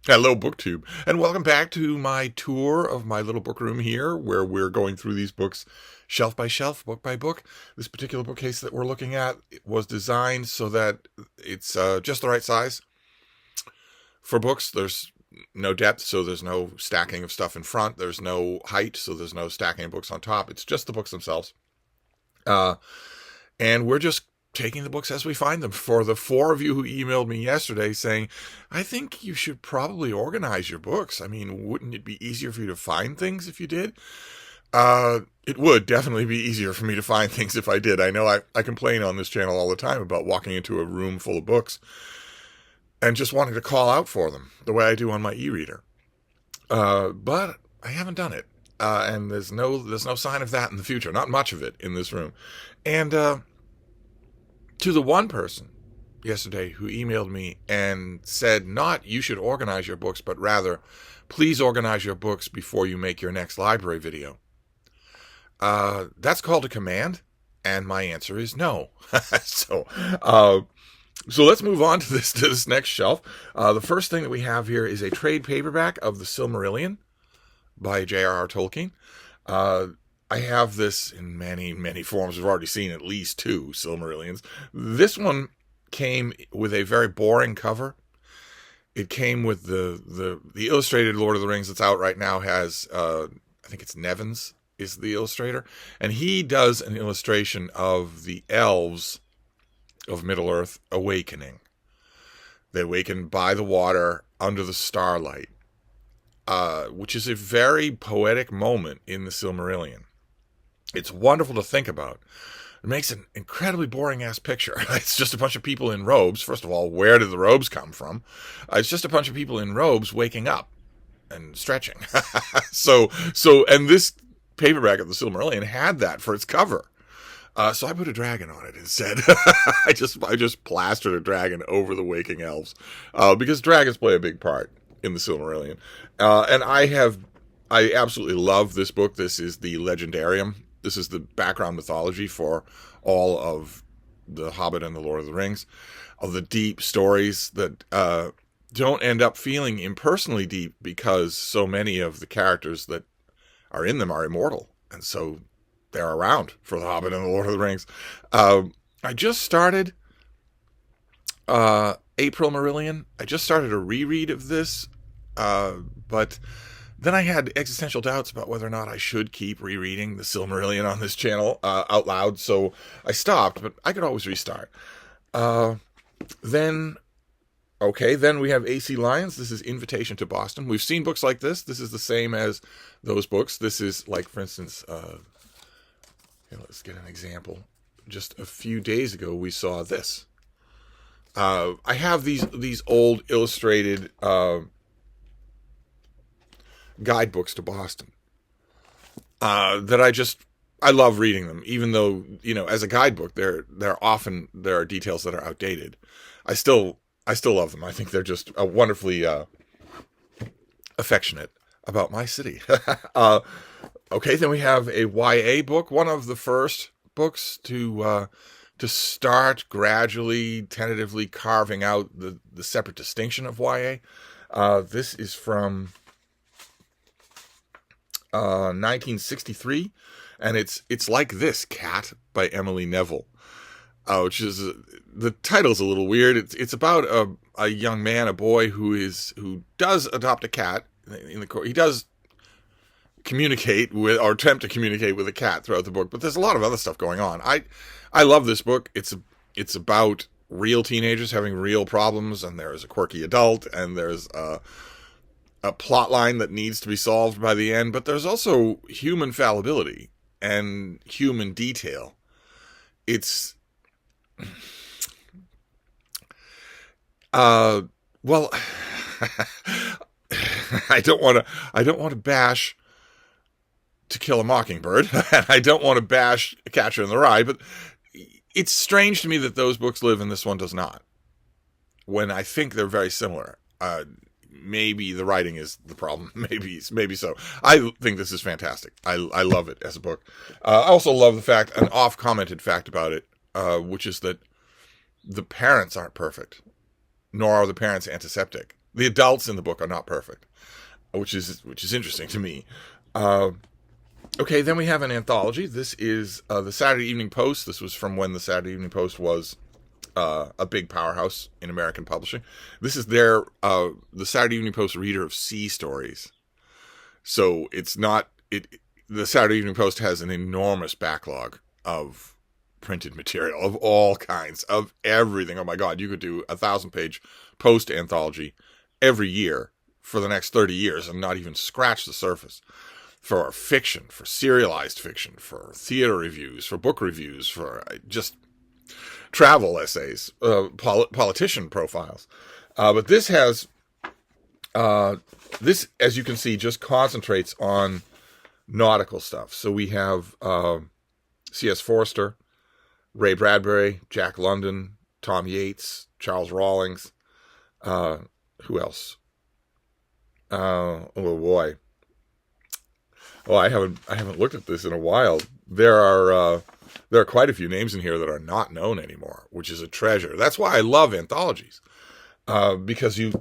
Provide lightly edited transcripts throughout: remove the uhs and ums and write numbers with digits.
Hello, BookTube, and welcome back to my tour of my little book room here, where we're going through these books shelf by shelf, book by book. This particular bookcase that we're looking at was designed so that it's just the right size for books. There's no depth, so there's no stacking of stuff in front. There's no height, so there's no stacking of books on top. It's just the books themselves. Uh, and we're just taking the books as we find them. For the 4 of you who emailed me yesterday saying, I think you should probably organize your books. I mean, wouldn't it be easier for you to find things if you did? It would definitely be easier for me to find things if I did. I know I complain on this channel all the time about walking into a room full of books and just wanting to call out for them the way I do on my e-reader. But I haven't done it. And there's no sign of that in the future. Not much of it in this room. And, to the one person yesterday who emailed me and said, not you should organize your books, but rather, please organize your books before you make your next library video. That's called a command, and my answer is no. So let's move on to this next shelf. The first thing that we have here is a trade paperback of The Silmarillion by J.R.R. Tolkien. I have this in many, many forms. We've already seen at least 2 Silmarillions. This one came with a very boring cover. It came with the illustrated Lord of the Rings that's out right now has, I think it's Nevins is the illustrator. And he does an illustration of the elves of Middle-earth awakening. They awaken by the water under the starlight, which is a very poetic moment in the Silmarillion. It's wonderful to think about. It makes an incredibly boring-ass picture. It's just a bunch of people in robes. First of all, where did the robes come from? It's just a bunch of people in robes waking up and stretching. And this paperback of the Silmarillion had that for its cover. So I put a dragon on it instead. I just plastered a dragon over the waking elves, because dragons play a big part in the Silmarillion. And I absolutely love this book. This is the Legendarium. This is the background mythology for all of The Hobbit and The Lord of the Rings, of the deep stories that don't end up feeling impersonally deep because so many of the characters that are in them are immortal, and so they're around for The Hobbit and The Lord of the Rings. I just started April Marillion. I just started a reread of this, but then I had existential doubts about whether or not I should keep rereading the Silmarillion on this channel out loud, so I stopped, but I could always restart. Then we have A.C. Lyons. This is Invitation to Boston. We've seen books like this. This is the same as those books. This is, like, for instance, let's get an example. Just a few days ago, we saw this. I have these old illustrated guidebooks to Boston that I love reading them, even though, as a guidebook, there are details that are outdated. I still love them. I think they're just wonderfully affectionate about my city. Then we have a YA book, one of the first books to start gradually, tentatively carving out the separate distinction of YA. This is from 1963, and it's Like This Cat by Emily Neville, which is the title's a little weird. It's about a young man, a boy who does adopt a cat. He does communicate with, or attempt to communicate with, a cat throughout the book, but there's a lot of other stuff going on. I love this book. It's about real teenagers having real problems, and there's a quirky adult, and there's a plot line that needs to be solved by the end, but there's also human fallibility and human detail. It's well, I don't want to bash To Kill a Mockingbird, and I don't want to bash Catcher in the Rye, but it's strange to me that those books live and this one does not, when I think they're very similar. Maybe the writing is the problem. Maybe so. I think this is fantastic. I love it as a book. I also love an off-commented fact about it, which is that the parents aren't perfect, nor are the parents antiseptic. The adults in the book are not perfect, which is interesting to me. Uh, okay, then we have an anthology. This is the Saturday Evening Post. This was from when the Saturday Evening Post was a big powerhouse in American publishing. This is their the Saturday Evening Post reader of sea stories. So it's not it. The Saturday Evening Post has an enormous backlog of printed material of all kinds, of everything. Oh my God, you could do 1,000-page Post anthology every year for the next 30 years and not even scratch the surface. For fiction, for serialized fiction, for theater reviews, for book reviews, for just travel essays, politician profiles. But this has, this, as you can see, just concentrates on nautical stuff. So we have C.S. Forster, Ray Bradbury, Jack London, Tom Yates, Charles Rawlings. Who else? Oh boy. Oh, I haven't looked at this in a while. There are quite a few names in here that are not known anymore, which is a treasure. That's why I love anthologies, because you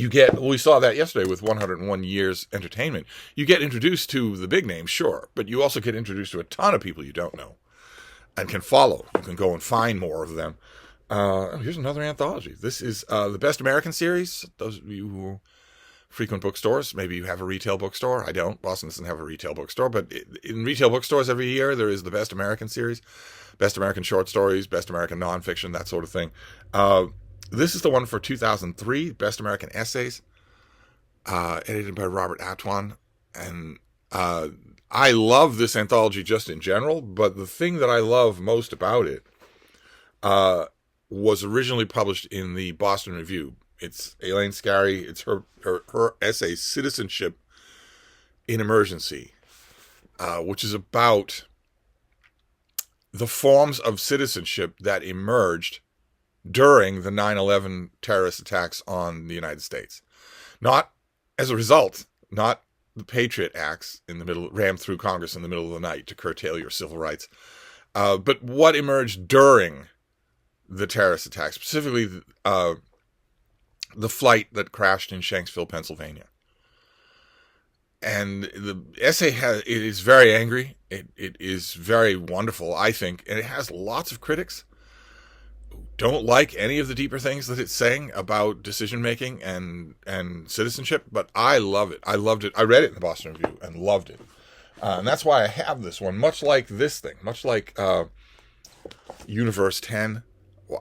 get. Well, we saw that yesterday with 101 Years Entertainment. You get introduced to the big names, sure, but you also get introduced to a ton of people you don't know and can follow. You can go and find more of them. Here's another anthology. This is the Best American series. Those of you who frequent bookstores, maybe you have a retail bookstore. I don't. Boston doesn't have a retail bookstore, but in retail bookstores every year there is the Best American series, Best American short stories, Best American nonfiction, that sort of thing. This is the one for 2003, Best American essays, edited by Robert Atwan, and I love this anthology just in general. But the thing that I love most about it was originally published in the Boston Review. It's Elaine Scarry. It's her essay, Citizenship in Emergency, which is about the forms of citizenship that emerged during the 9/11 terrorist attacks on the United States. Not as a result, not the Patriot Acts in the middle, rammed through Congress in the middle of the night to curtail your civil rights, but what emerged during the terrorist attacks, specifically the flight that crashed in Shanksville, Pennsylvania. And the essay it is very angry. It is very wonderful, I think, and it has lots of critics who don't like any of the deeper things that it's saying about decision making and citizenship. But I love it. I loved it. I read it in the Boston Review and loved it, and that's why I have this one. Much like this thing, much like Universe 10.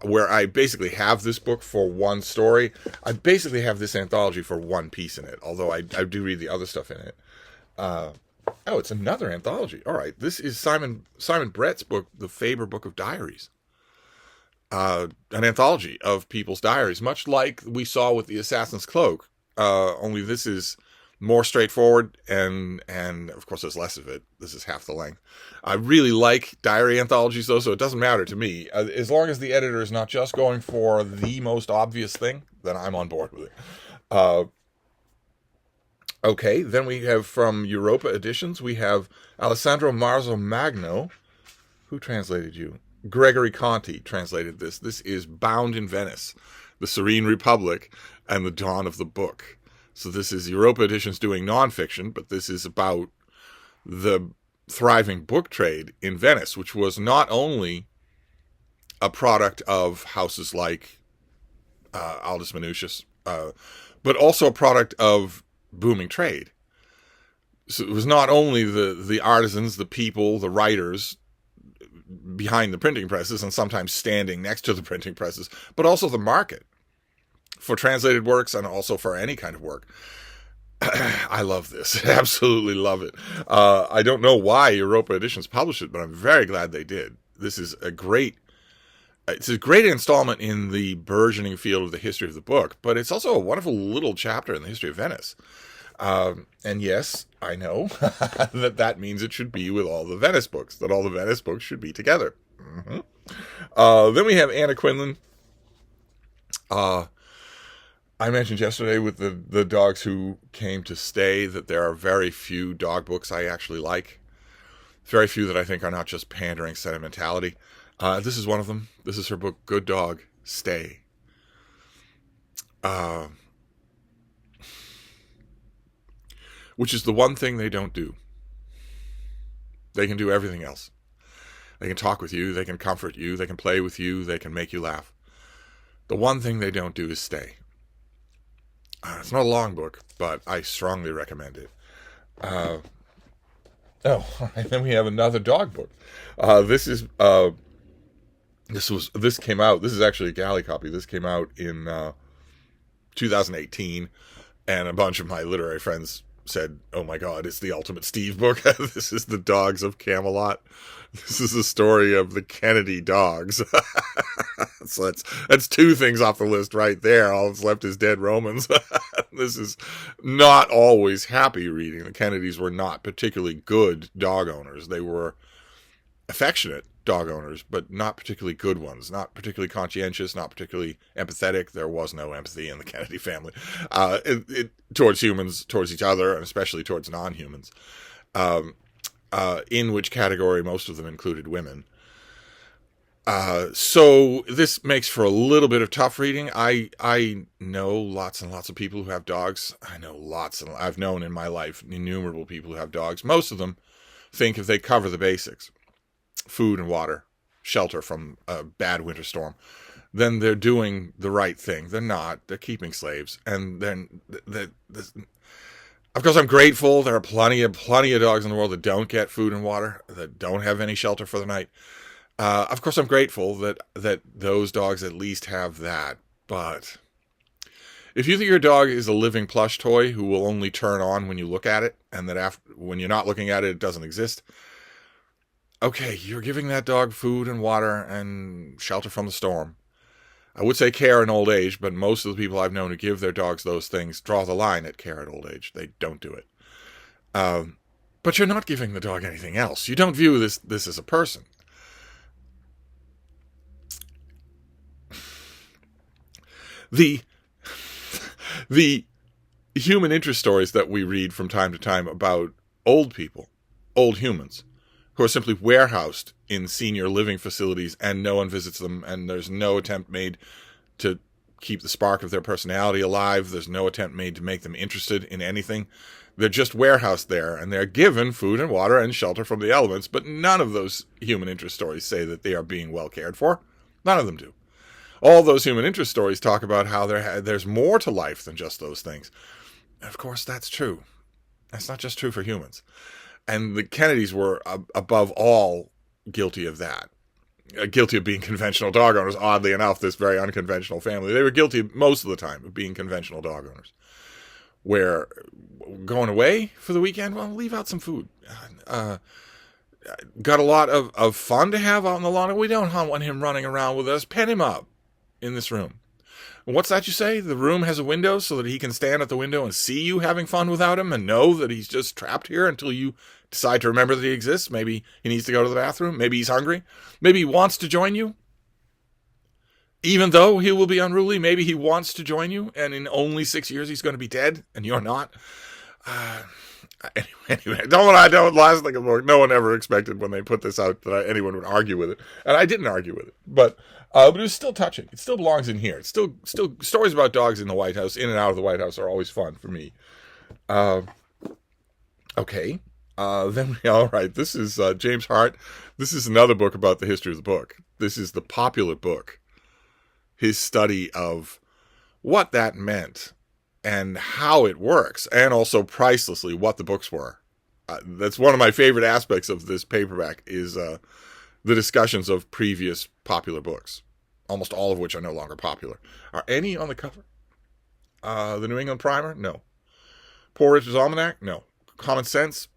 Where I basically have this book for one story. I basically have this anthology for one piece in it, although I do read the other stuff in it. Oh, it's another anthology. All right, this is Simon Brett's book, The Faber Book of Diaries. An anthology of people's diaries, much like we saw with The Assassin's Cloak, only this is more straightforward, and of course there's less of it. This is half the length. I really like diary anthologies though, so it doesn't matter to me. As long as the editor is not just going for the most obvious thing, then I'm on board with it. Okay, then we have from Europa Editions, we have Alessandro Marzo Magno. Who translated you? Gregory Conti translated this. This is Bound in Venice, The Serene Republic, and the Dawn of the Book. So this is Europa Editions doing nonfiction, but this is about the thriving book trade in Venice, which was not only a product of houses like Aldus Manutius, but also a product of booming trade. So it was not only the artisans, the people, the writers behind the printing presses and sometimes standing next to the printing presses, but also the market for translated works and also for any kind of work. I love this. Absolutely love it. I don't know why Europa Editions published it, but I'm very glad they did. This is it's a great installment in the burgeoning field of the history of the book, but it's also a wonderful little chapter in the history of Venice. And yes, I know that means it should be with all the Venice books, that all the Venice books should be together. Mm-hmm. Then we have Anna Quinlan. I mentioned yesterday with the dogs who came to stay that there are very few dog books I actually like. Very few that I think are not just pandering sentimentality. This is one of them. This is her book, Good Dog, Stay. uh, which is the one thing they don't do. They can do everything else. They can talk with you, they can comfort you, they can play with you, they can make you laugh. The one thing they don't do is stay. It's not a long book, but I strongly recommend it. And then we have another dog book. This came out. This is actually a galley copy. This came out in 2018, and a bunch of my literary friends said, "Oh my God, it's the ultimate Steve book." This is The Dogs of Camelot. This is the story of the Kennedy dogs. So that's two things off the list right there. All that's left is dead Romans. This is not always happy reading. The Kennedys were not particularly good dog owners. They were affectionate dog owners, but not particularly good ones. Not particularly conscientious, not particularly empathetic. There was no empathy in the Kennedy family towards humans, towards each other, and especially towards non-humans. In which category most of them included women. So this makes for a little bit of tough reading. I know lots and lots of people who have dogs. I've known in my life innumerable people who have dogs. Most of them think if they cover the basics, food and water, shelter from a bad winter storm, then they're doing the right thing. They're not. They're keeping slaves. And then, of course, I'm grateful. There are plenty of dogs in the world that don't get food and water, that don't have any shelter for the night. Of course, I'm grateful that those dogs at least have that. But if you think your dog is a living plush toy who will only turn on when you look at it, and that when you're not looking at it, it doesn't exist, okay, you're giving that dog food and water and shelter from the storm. I would say care in old age, but most of the people I've known who give their dogs those things draw the line at care at old age. They don't do it. But you're not giving the dog anything else. You don't view this as a person. The human interest stories that we read from time to time about old people, old humans, who are simply warehoused in senior living facilities and no one visits them, and there's no attempt made to keep the spark of their personality alive. There's no attempt made to make them interested in anything. They're just warehoused there, and they're given food and water and shelter from the elements, but none of those human interest stories say that they are being well cared for. None of them do. All those human interest stories talk about how there's more to life than just those things. And of course, that's true. That's not just true for humans. And the Kennedys were, above all, guilty of that. Guilty of being conventional dog owners. Oddly enough, this very unconventional family, they were guilty most of the time of being conventional dog owners. Where, going away for the weekend, well, leave out some food. Got a lot of fun to have out in the lawn. We don't want him running around with us. Pen him up in this room. What's that you say? The room has a window so that he can stand at the window and see you having fun without him and know that he's just trapped here until you decide to remember that he exists. Maybe he needs to go to the bathroom. Maybe he's hungry. Maybe he wants to join you. Even though he will be unruly, maybe he wants to join you, and in only 6 years he's going to be dead, and you're not. Anyway, last thing of no one ever expected when they put this out that anyone would argue with it, and I didn't argue with it, but it was still touching. It still belongs in here. It's still stories about dogs in the White House, in and out of the White House, are always fun for me. Okay. All right. This is James Hart. This is another book about the history of the book. This is The Popular Book. His study of what that meant and how it works, and also pricelessly what the books were. That's one of my favorite aspects of this paperback is the discussions of previous popular books, almost all of which are no longer popular. Are any on the cover? The New England Primer? No. Poor Richard's Almanac? No. Common Sense?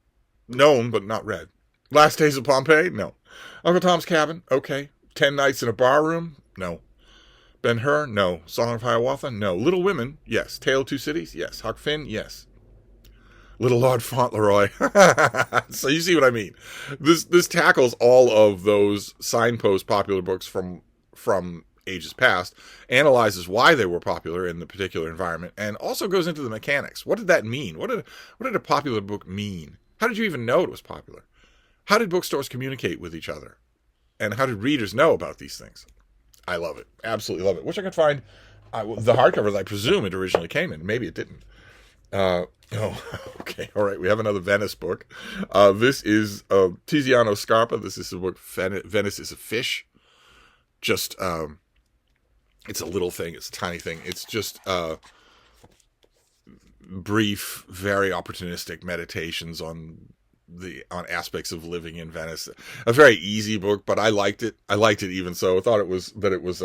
Known, but not read. Last Days of Pompeii? No. Uncle Tom's Cabin? Okay. 10 Nights in a Bar Room? No. Ben-Hur? No. Song of Hiawatha? No. Little Women? Yes. Tale of Two Cities? Yes. Huck Finn? Yes. Little Lord Fauntleroy. So you see what I mean. This tackles all of those signpost popular books from ages past, analyzes why they were popular in the particular environment, and also goes into the mechanics. What did that mean? What did a popular book mean? How did you even know it was popular? How did bookstores communicate with each other? And how did readers know about these things? I love it. Absolutely love it. Wish I could find The hardcovers, I presume it originally came in. Maybe it didn't. Okay, all right. We have another Venice book. This is Tiziano Scarpa. This is the book Venice is a Fish. Just, it's a little thing. It's a tiny thing. It's just brief, very opportunistic meditations on aspects of living in Venice. A very easy book, but I liked it. I liked it even so. I thought it was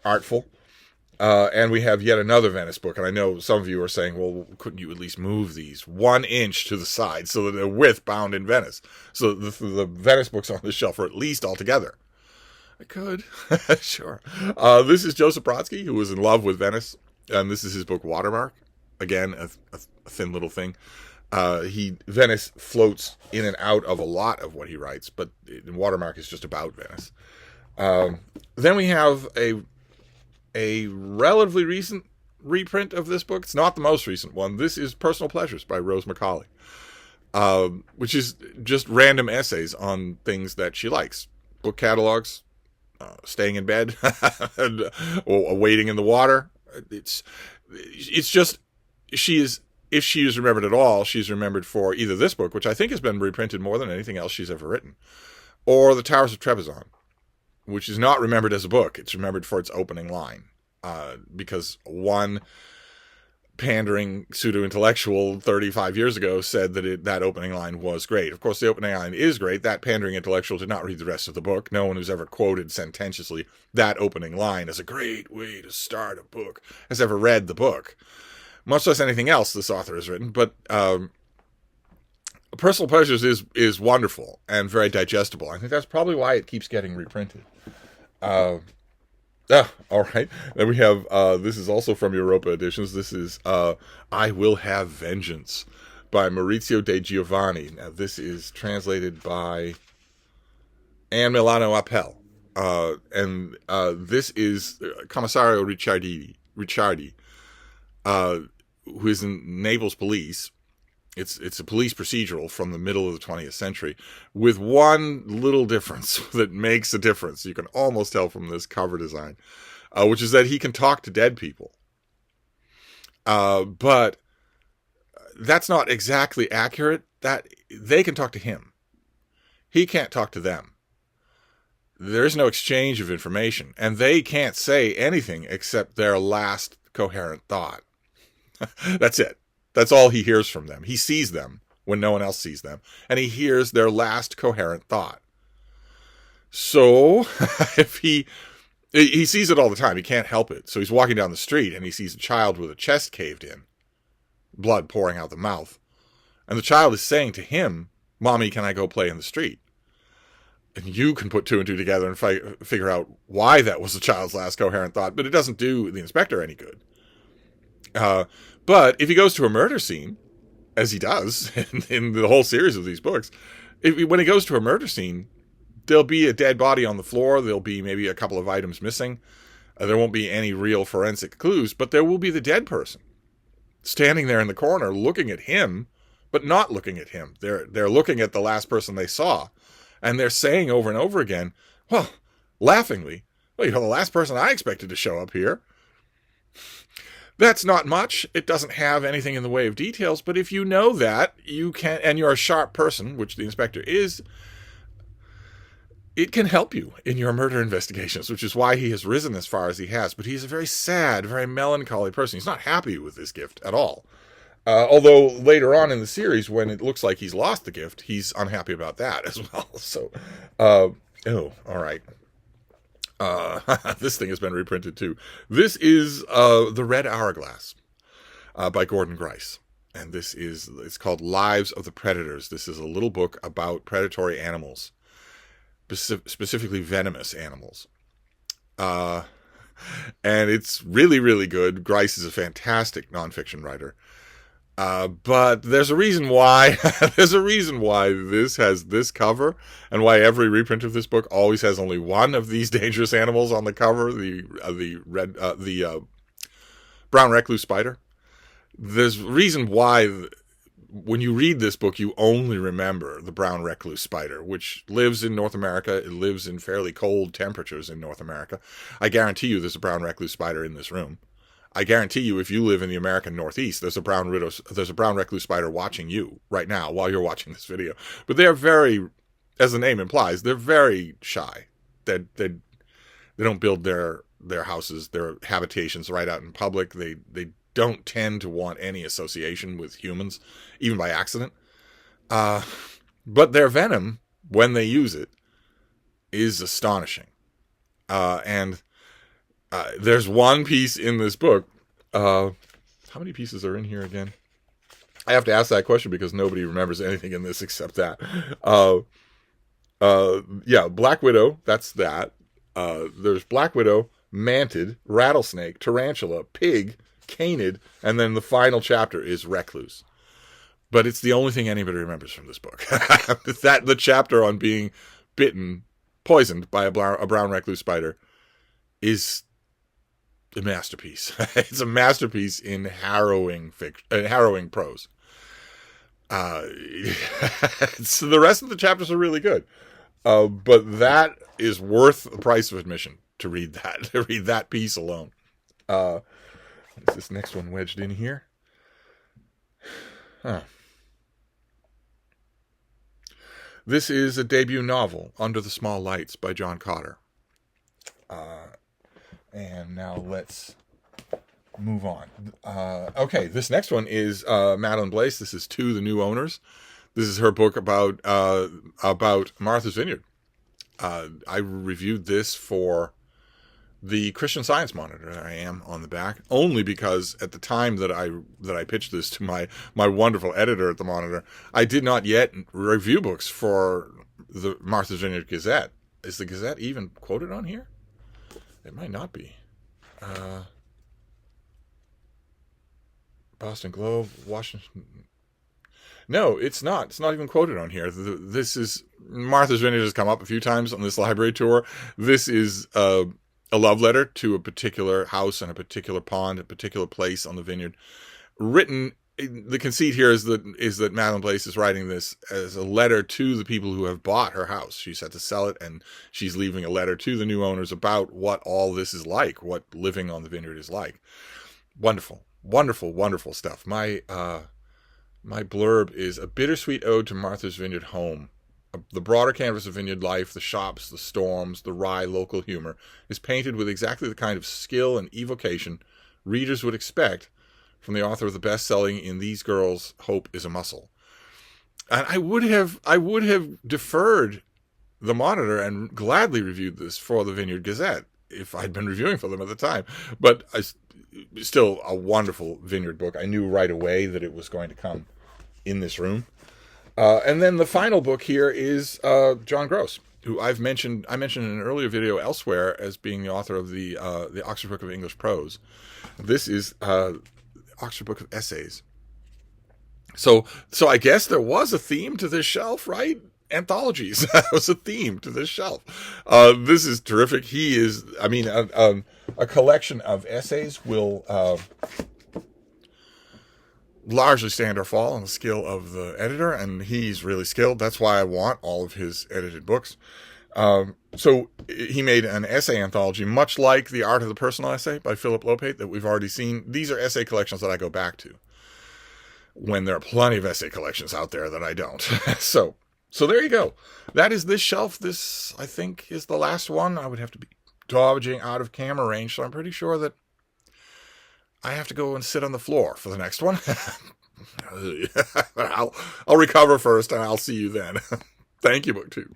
artful. And we have yet another Venice book, and I know some of you are saying, well, couldn't you at least move these 1 inch to the side so that they're width bound in Venice? So the Venice books on the shelf are at least all together. I could. Sure. This is Joseph Brodsky, who was in love with Venice, and this is his book Watermark. Again, a thin little thing. Venice floats in and out of a lot of what he writes, but Watermark is just about Venice. Then we have a relatively recent reprint of this book. It's not the most recent one. This is Personal Pleasures by Rose Macaulay, which is just random essays on things that she likes. Book catalogs, staying in bed, or wading in the water. It's just, if she is remembered at all, she's remembered for either this book, which I think has been reprinted more than anything else she's ever written, or The Towers of Trebizond, which is not remembered as a book. It's remembered for its opening line, because one pandering pseudo-intellectual 35 years ago said that that opening line was great. Of course, the opening line is great. That pandering intellectual did not read the rest of the book. No one who's ever quoted sententiously that opening line as a great way to start a book has ever read the book, much less anything else this author has written. But Personal Pleasures is wonderful and very digestible. I think that's probably why it keeps getting reprinted. All right. Then we have, this is also from Europa Editions. This is I Will Have Vengeance by Maurizio De Giovanni. Now, this is translated by Anne Milano Appel. And this is Commissario Ricciardi, who is in Naples police. It's a police procedural from the middle of the 20th century, with one little difference that makes a difference. You can almost tell from this cover design, which is that he can talk to dead people. But that's not exactly accurate. That they can talk to him. He can't talk to them. There is no exchange of information, and they can't say anything except their last coherent thought. That's it. That's all he hears from them. He sees them when no one else sees them, and he hears their last coherent thought. So, if he sees it all the time, he can't help it. So he's walking down the street, and he sees a child with a chest caved in, blood pouring out the mouth. And the child is saying to him, "Mommy, can I go play in the street?" And you can put two and two together and figure out why that was the child's last coherent thought, but it doesn't do the inspector any good. But if he goes to a murder scene, as he does in the whole series of these books, when he goes to a murder scene, there'll be a dead body on the floor. There'll be maybe a couple of items missing. There won't be any real forensic clues, but there will be the dead person standing there in the corner looking at him, but not looking at him. They're looking at the last person they saw, and they're saying over and over again, well, laughingly, well, you're the last person I expected to show up here. That's not much. It doesn't have anything in the way of details, but if you know that, you can, and you're a sharp person, which the inspector is, it can help you in your murder investigations, which is why he has risen as far as he has. But he's a very sad, very melancholy person. He's not happy with this gift at all. Although later on in the series, when it looks like he's lost the gift, he's unhappy about that as well. So, all right. This thing has been reprinted too. This is The Red Hourglass by Gordon Grice. And it's called Lives of the Predators. This is a little book about predatory animals, specifically venomous animals. And it's really, really good. Grice is a fantastic nonfiction writer. But there's a reason why this has this cover, and why every reprint of this book always has only one of these dangerous animals on the cover, the brown recluse spider. There's a reason why when you read this book, you only remember the brown recluse spider, which lives in North America. It lives in fairly cold temperatures in North America. I guarantee you there's a brown recluse spider in this room. I guarantee you, if you live in the American Northeast, there's a brown recluse spider watching you right now while you're watching this video. But they're very, as the name implies, they're very shy. They don't build their houses, their habitations right out in public. They don't tend to want any association with humans, even by accident. But their venom, when they use it, is astonishing. And there's one piece in this book. How many pieces are in here again? I have to ask that question because nobody remembers anything in this except that. Black Widow, that's that. There's Black Widow, Mantid, Rattlesnake, Tarantula, Pig, Canid, and then the final chapter is Recluse. But it's the only thing anybody remembers from this book. The chapter on being poisoned by a brown recluse spider is a masterpiece. It's a masterpiece in harrowing prose. So the rest of the chapters are really good. But that is worth the price of admission to read that piece alone. Is this next one wedged in here? Huh. This is a debut novel, Under the Small Lights by John Cotter. And now let's move on. Okay, this next one is Madeline Blaise. This is To the New Owners. This is her book about Martha's Vineyard. I reviewed this for the Christian Science Monitor that I am on the back, only because at the time that I pitched this to my wonderful editor at the Monitor, I did not yet review books for the Martha's Vineyard Gazette. Is the Gazette even quoted on here? It might not be. Boston Globe, Washington. No, it's not. It's not even quoted on here. This is Martha's Vineyard has come up a few times on this library tour. This is a love letter to a particular house and a particular pond, a particular place on the vineyard. Written, the conceit here is that Madeline Blaise is writing this as a letter to the people who have bought her house. She's had to sell it, and she's leaving a letter to the new owners about what all this is like, what living on the vineyard is like. Wonderful, wonderful, wonderful stuff. My blurb is a bittersweet ode to Martha's Vineyard home. The broader canvas of vineyard life, the shops, the storms, the wry local humor, is painted with exactly the kind of skill and evocation readers would expect from the author of the best-selling In These Girls, Hope is a Muscle. And I would have deferred the Monitor and gladly reviewed this for the Vineyard Gazette if I'd been reviewing for them at the time. But still a wonderful vineyard book. I knew right away that it was going to come in this room. And then the final book here is John Gross, who I mentioned in an earlier video elsewhere as being the author of the Oxford Book of English Prose. This is Oxford Book of Essays. So I guess there was a theme to this shelf, right? Anthologies. That was a theme to this shelf. This is terrific. He is, a collection of essays will largely stand or fall on the skill of the editor, and he's really skilled. That's why I want all of his edited books. So he made an essay anthology, much like The Art of the Personal Essay by Philip Lopate that we've already seen. These are essay collections that I go back to when there are plenty of essay collections out there that I don't. So there you go. That is this shelf. This, I think, is the last one. I would have to be dodging out of camera range, so I'm pretty sure that I have to go and sit on the floor for the next one. I'll recover first, and I'll see you then. Thank you, BookTube.